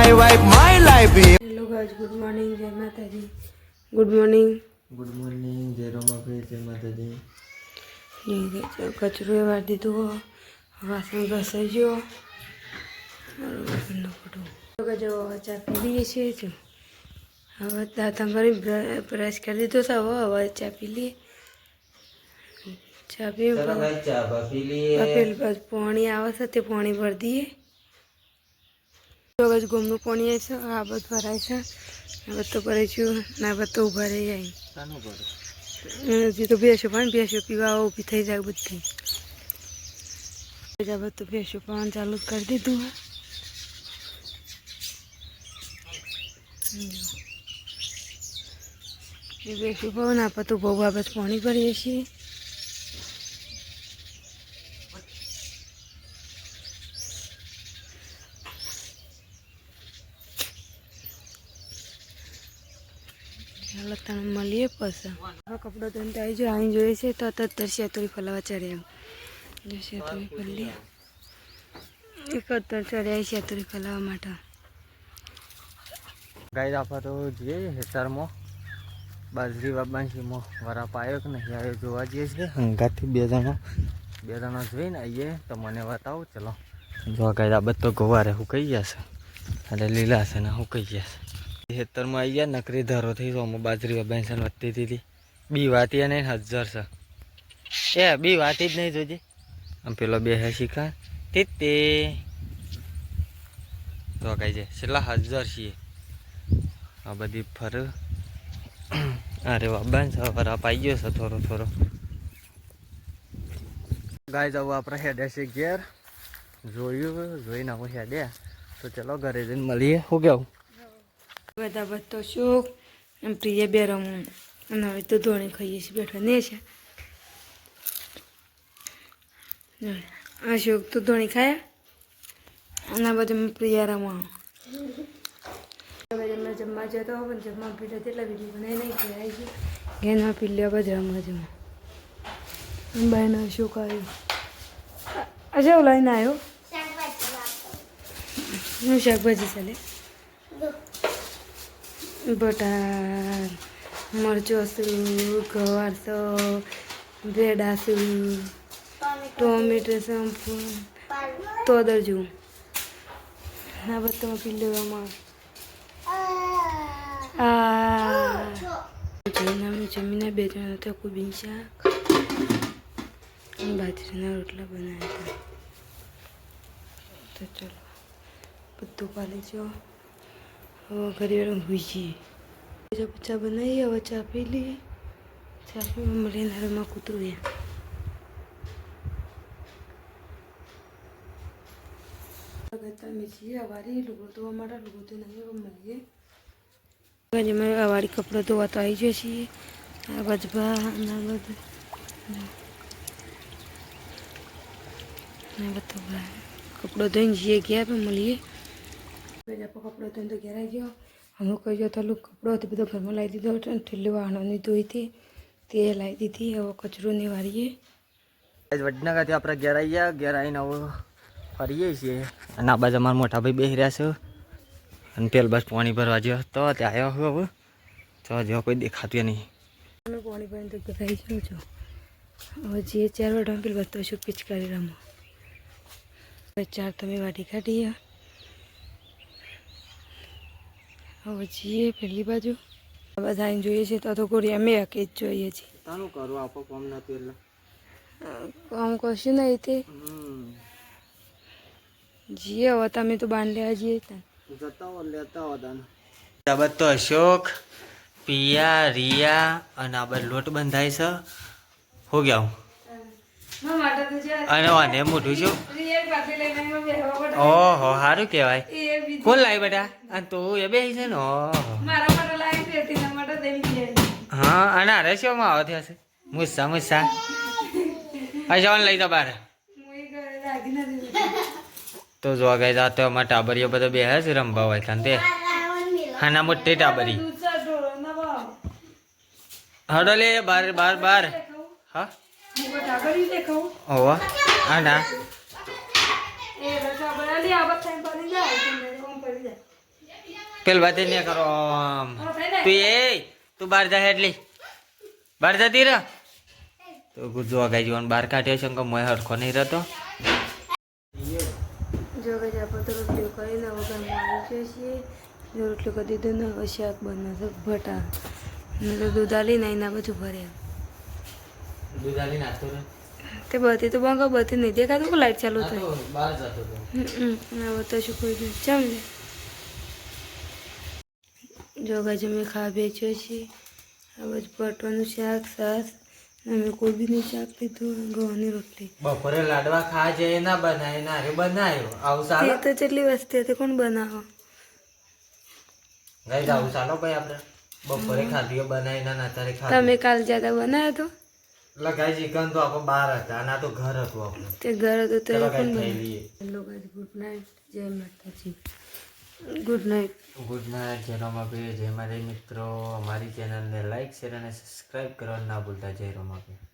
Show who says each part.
Speaker 1: my wife, my life.
Speaker 2: Hello guys, good morning, जय माता दी। Good morning,
Speaker 3: जय रोमापी, जय माता दी।
Speaker 2: कचरो वार दीधो, वासन घसाई गयो। जो चा पी लीए छे जो हवे दांत ब्रश कर दीधो था। हवे चा पी लिए। चा पी पेल बस पानी आवे छे ते पानी भर दिए। तो बस गोमनु पानी आए छे, आ बस भराय छे। आ बस तो भराय छे, ना बस तो उभा रही जाए।
Speaker 3: कानो भरे
Speaker 2: जी तो बेसो पानी बेसो पीवा ऊभी थई जाए बधी। जब तो बेसो पानी चालू कर दीधुं है। ये बेसो पानी आप तो बहु बस पानी भरीए छीए। મળીએ પછી કપડો ધોઈને આવી જો અહીં જોઈએ છે તો અત્યારે શેતોરી ફલાવા ચડ્યા જો શેતોરી ફરી એક અત્યારે ચડ્યા શેતોરી ફલાવા માટે
Speaker 3: ગાઈસ આપા તો જઈએ હેતરમાં બાજરી વાબાંશીમાં વરાપ આવ્યો કે નહીં આવ્યો જોવા જઈએ છીએ હંગાથી બે જણા જોઈને આવીએ તો મને બતાવો ચલો જો ગાઈસ આ બધો ગોવારે સુકાઈ જશે અને લીલા છે ને સુકાઈ જશે ખેતરમાં આવી ગયા નકરી ધરો થઈ તો અમે બાજરી બેસન વધતી હતી બી વાતી અને 1000 છે એ બી વાતી જ નહીં જોજે આમ પેલો બે હે શીખા તે તો કઈ છે છેલ્લા 1000 છીએ આ બધી ફર અરે બાબા સવારા પાઈ ગયો છે થોડો ગાય જાવ આપણે હેડે છે ઘેર જોઈને આવું હેડે તો ચલો ઘરે જઈને મળીએ શું કેવું
Speaker 2: બધા બધો શોખ એમ પ્રિય બે રમું અને હવે તો ધોણી ખાઈએ છીએ બેઠા ને છે આ શોખ તો ધોણી ખાયા અને બધું પ્રિય રમવા જમવા જતો પણ જમવા પીડા તેટલા બીજી બનાવી નહીં કહેવાય છે ઘેરમાં પી લ્યો બધા રમવા જમવા બાયનો શોખ આવ્યો આજે એવું લઈને આવ્યો હું શાકભાજી ચાલે બટાર મરચો છું ગવાર છે ભેડા છું ટોમેટો સંપુ તોદર જેવું આ બધા પી લેવામાં જમીને બે જણા તો કોબી શાક બાજરીના રોટલા બનાવ્યા હતા તો ચલો બધું પાલી જો હવે ઘરે હોઈ જઈએ ચા બનાવીએ હવે ચા પી લઈએ ચા પી મળીને હારમાં કૂતરું અમે છીએ અવારી લુગડો ધોવા માટે લુગડો તો નહીં મળીએ અમે અવારી કપડો ધોવા તો આવી જઈએ છીએ આ બજબા ના બધું કપડો ધોઈને જઈએ ગયા પણ મળીએ કપડો ધોઈને તો ઘેરાઈ ગયો અમુક કહી ગયો તો કપડો હતો બધો ઘરમાં લાવી દીધો ઠેલી વાહણોની ધોઈ હતી તે લાવી દીધી હવે કચરો નહીં વાળીએ
Speaker 3: વડનગરથી આપણે ઘેર આવી ગયા ઘેર આવીને હવે ફરીએ છીએ અને આ બાજુ અમારા મોટા ભાઈ બેસી રહ્યા છે અને તેલ બસ પાણી ભરવા ગયો તો ત્યાં આવ્યો હવે તો જો કોઈ દેખાતું નહીં
Speaker 2: અમે પાણી ભરીને તો ભરાઈ જાઉં છું હવે જે 4 વાટમાં પેલું બધું શું પિચકારી રમો 4 તમે વાટી કાઢીએ હવે જઈએ પેલી બાજુ બધા જોઈએ છે તો કોઈ અમે હકે જ જોઈએ છીએ
Speaker 3: તાનું કરું આપો કોમ નતું એટલે
Speaker 2: કામ કશું નહીં તે જઈએ હવે તમે તો બાંધ લેવા જઈએ
Speaker 3: જતા હો લેતા હો તને આ બધો અશોક પિયા રિયા અને આ બધો લોટ બંધાય છે હો ગયા અને વાને મોઢું છું ઓહો સારું કહેવાય કોણ લાવી બેટા અને તું એ બે છે ને હા અને અરે શોમાં આવો થયા છે મુસ્સા અશાવન લઈ દો બાર તો જોવા ગઈ જાતે અમારા ટાબરીઓ બધા બે છે રમવા હોય ત્યાં તે હા મોટી ટાબરી હડો લે બાર હા ઓવા આ ના પેલ વાત નહીં કરો આમ. તું બહાર જા એટલી બહાર જતી રહ તો ગુજો ગાઈ જીવન બહાર કાઢ્યો છે કે મોય હરખો નહીં રહેતો.
Speaker 2: જો કે આપણે તો રોટલી કરીને વગરમાં આવી છીએ. જો રોટલી કરી દીધું ને હવે શાક બનાવશે ભટા ને તો દૂધ આલીને એના બધું ભર્યા.
Speaker 3: દૂધ આલી નાખતો રે
Speaker 2: તે બધી તો બંગા બધી નહીં દેખાતું કે લાઈટ ચાલુ થઈ.
Speaker 3: બહાર જતો હતો.
Speaker 2: હવે તો શું કોઈ દઉં ચાલ લે. જો ગાજે મેં ખા બેચ્યો છે. આ બધું પટવાનું શાક સાસ અમે કોબીનું શાક લીધું ગવાની રોટલી.
Speaker 3: બપોરે લાડવા ખા જાય ના બનાય ના રે બનાવ્યો આવું ચાલો
Speaker 2: તે તો જેટલી વસ્તી હતી કોણ બનાવો.
Speaker 3: ગઈ આવું ચાલો ભાઈ આપણે બપોરે ખાધીઓ બનાવી ના અત્યારે ખાધું.
Speaker 2: તમે કાલ જતા બનાવ્યો તો
Speaker 3: લગાઈ ચિકન તો આપણે બહાર હતા અને આ તો ઘર હતું આપણું.
Speaker 2: તે ઘર હતું તો
Speaker 3: ચલો
Speaker 2: કોણ
Speaker 3: ગાઈ ખાઈ
Speaker 2: બનાવ્યું.
Speaker 3: લઈએ.
Speaker 2: હેલો ગાઈસ ગુડ નાઇટ જય માતાજી. Good night.
Speaker 3: ગુડ નાઇટ જય રમાભાઈ જય મારી મિત્રો. અમારી ચેનલને લાઈક શેર અને સબસ્ક્રાઈબ કરવાનું ના ભૂલતા. જય રમાભાઈ.